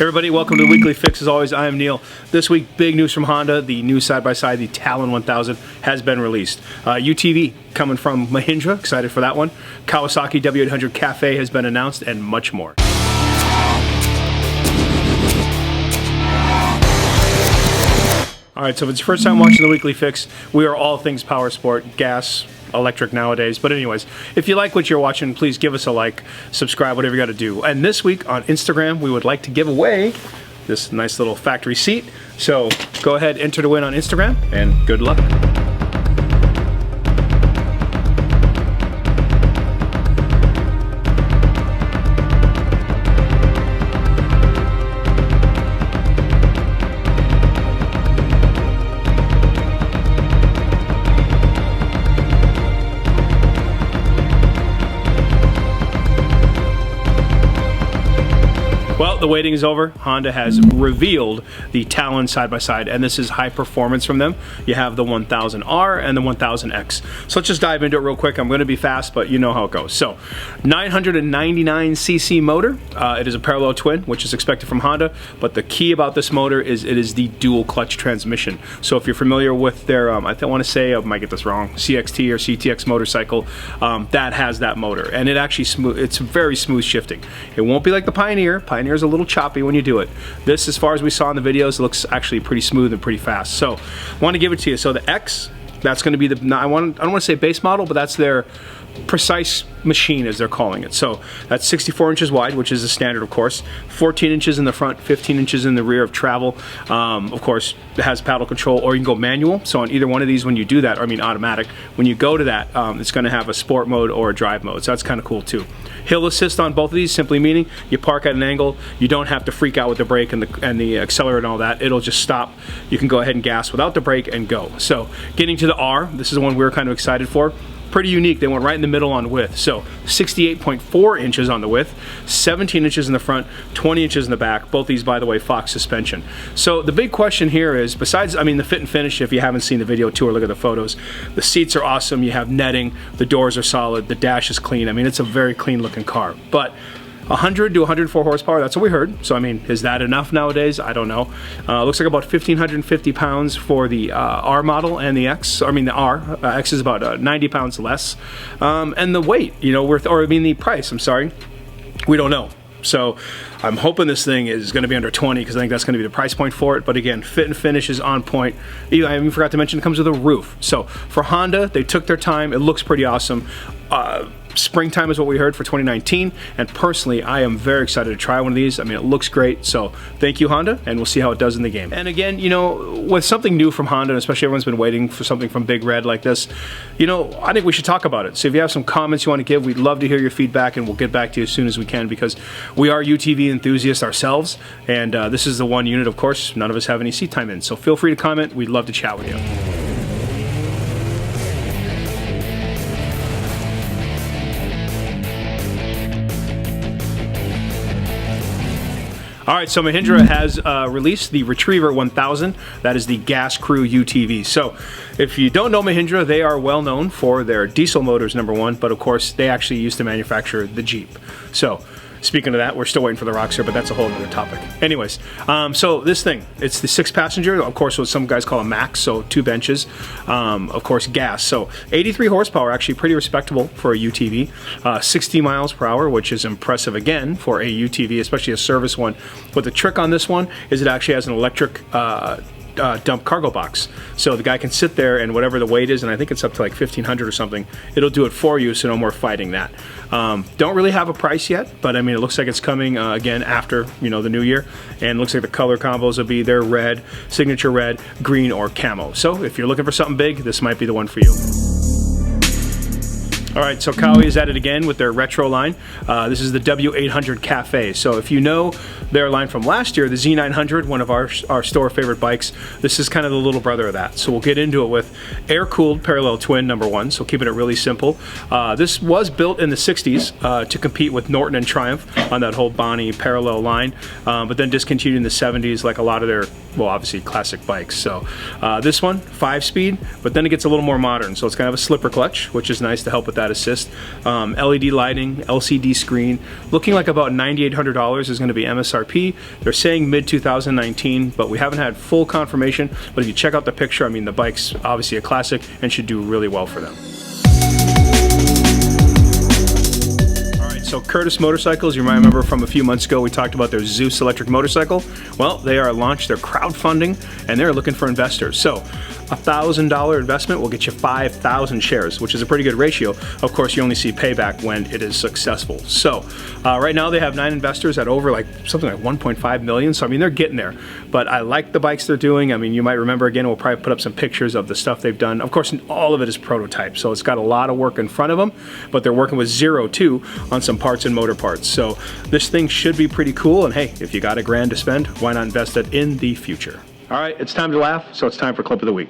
Everybody, welcome to the Weekly Fix. As always, I am Neil. This week, big news from Honda. The new side-by-side, the TALON 1000, has been released. UTV coming from Mahindra, excited for that one. Kawasaki W800 Cafe has been announced, and much more. Alright, so if it's your first time watching the Weekly Fix, we are all things power sport, gas, electric nowadays. But anyways, if you like what you're watching, please give us a like, subscribe, whatever you got to do. And this week on Instagram, we would like to give away this nice little factory seat. So go ahead, enter to win on Instagram, and good luck. Well, the waiting is over. Honda has revealed the Talon side-by-side, and this is high performance from them. You have the 1000R and the 1000X. So let's just dive into it real quick. I'm going to be fast, but you know how it goes. So, 999cc motor. It is a parallel twin, which is expected from Honda, but the key about this motor is it is the dual clutch transmission. So if you're familiar with their, I want to say, I might get this wrong, CXT or CTX motorcycle, that has that motor, and it actually it's very smooth shifting. It won't be like the Pioneer. Pioneer's a little choppy when you do it. This, as far as we saw in the videos, looks actually pretty smooth and pretty fast. So I want to give it to you. So the X, that's going to be the, I don't want to say base model, but that's their precise machine, as they're calling it. So that's 64 inches wide, which is the standard, of course. 14 inches in the front, 15 inches in the rear of travel. Of course, it has paddle control, or you can go manual. So on either one of these, when you do that, or I mean automatic, when you go to that, it's going to have a sport mode or a drive mode. So that's kind of cool too. Hill assist on both of these, simply meaning you park at an angle, you don't have to freak out with the brake and the accelerator and all that. It'll just stop. You can go ahead and gas without the brake and go. So getting to the R, this is the one we were kind of excited for. Pretty unique. They went right in the middle on width. So 68.4 inches on the width, 17 inches in the front, 20 inches in the back. Both these, by the way, Fox suspension. So the big question here is, besides, I mean, the fit and finish, if you haven't seen the video tour, look at the photos. The seats are awesome. You have netting. The doors are solid. The dash is clean. I mean, it's a very clean looking car. But 100 to 104 horsepower, that's what we heard. So I mean, is that enough nowadays? I don't know. Looks like about 1,550 pounds for the R model and the X. I mean the R. X is about 90 pounds less. And the weight, you know, the price, I'm sorry, we don't know. So I'm hoping this thing is going to be under 20, because I think that's going to be the price point for it. But again, fit and finish is on point. I even forgot to mention it comes with a roof. So for Honda, they took their time. It looks pretty awesome. Springtime is what we heard for 2019, and personally I am very excited to try one of these. I mean, it looks great, so thank you, Honda, and we'll see how it does in the game. And again, you know, with something new from Honda, and especially everyone's been waiting for something from Big Red like this, you know, I think we should talk about it. So if you have some comments you want to give, we'd love to hear your feedback, and we'll get back to you as soon as we can, because we are UTV enthusiasts ourselves, and this is the one unit, of course, none of us have any seat time in, so feel free to comment. We'd love to chat with you. Alright, so Mahindra has released the Retriever 1000. That is the gas crew UTV. So, if you don't know Mahindra, they are well known for their diesel motors, #1, but of course, they actually used to manufacture the Jeep. So, speaking of that, we're still waiting for the Roxer, but that's a whole other topic. Anyways, so this thing, it's the 6-passenger, of course, what some guys call a max, so 2 benches, of course, gas. So 83 horsepower, actually pretty respectable for a UTV. 60 miles per hour, which is impressive again for a UTV, especially a service one. But the trick on this one is it actually has an electric dump cargo box. So the guy can sit there, and whatever the weight is, and I think it's up to like 1,500 or something, it'll do it for you, so no more fighting that. Don't really have a price yet, but I mean, it looks like it's coming again after, you know, the new year, and looks like the color combos will be their red, signature red, green, or camo. So if you're looking for something big, this might be the one for you. Alright, so Kawi is at it again with their retro line. This is the W800 Cafe. So if you know their line from last year, the Z900, one of our store favorite bikes, this is kind of the little brother of that. So we'll get into it with air-cooled parallel twin, #1, so keeping it really simple. This was built in the 60s to compete with Norton and Triumph on that whole Bonnie parallel line, but then discontinued in the 70s like a lot of their, well, obviously classic bikes. So this one, 5-speed, but then it gets a little more modern. So it's kind of a slipper clutch, which is nice to help with that that assist. LED lighting, LCD screen, looking like about $9,800 is going to be MSRP. They're saying mid-2019, but we haven't had full confirmation. But if you check out the picture, I mean, the bike's obviously a classic and should do really well for them. So Curtis Motorcycles, you might remember from a few months ago we talked about their Zeus electric motorcycle. Well, they are launched their crowdfunding and they're looking for investors. So $1,000 investment will get you 5,000 shares, which is a pretty good ratio. Of course, you only see payback when it is successful. So right now they have 9 investors at over something like 1.5 million. So I mean, they're getting there. But I like the bikes they're doing. I mean, you might remember, again, we'll probably put up some pictures of the stuff they've done. Of course, all of it is prototype, so it's got a lot of work in front of them, but they're working with zero too on some parts and motor parts. So this thing should be pretty cool. And hey, if you got $1,000 to spend, why not invest it in the future? All right, it's time to laugh, so it's time for Clip of the Week.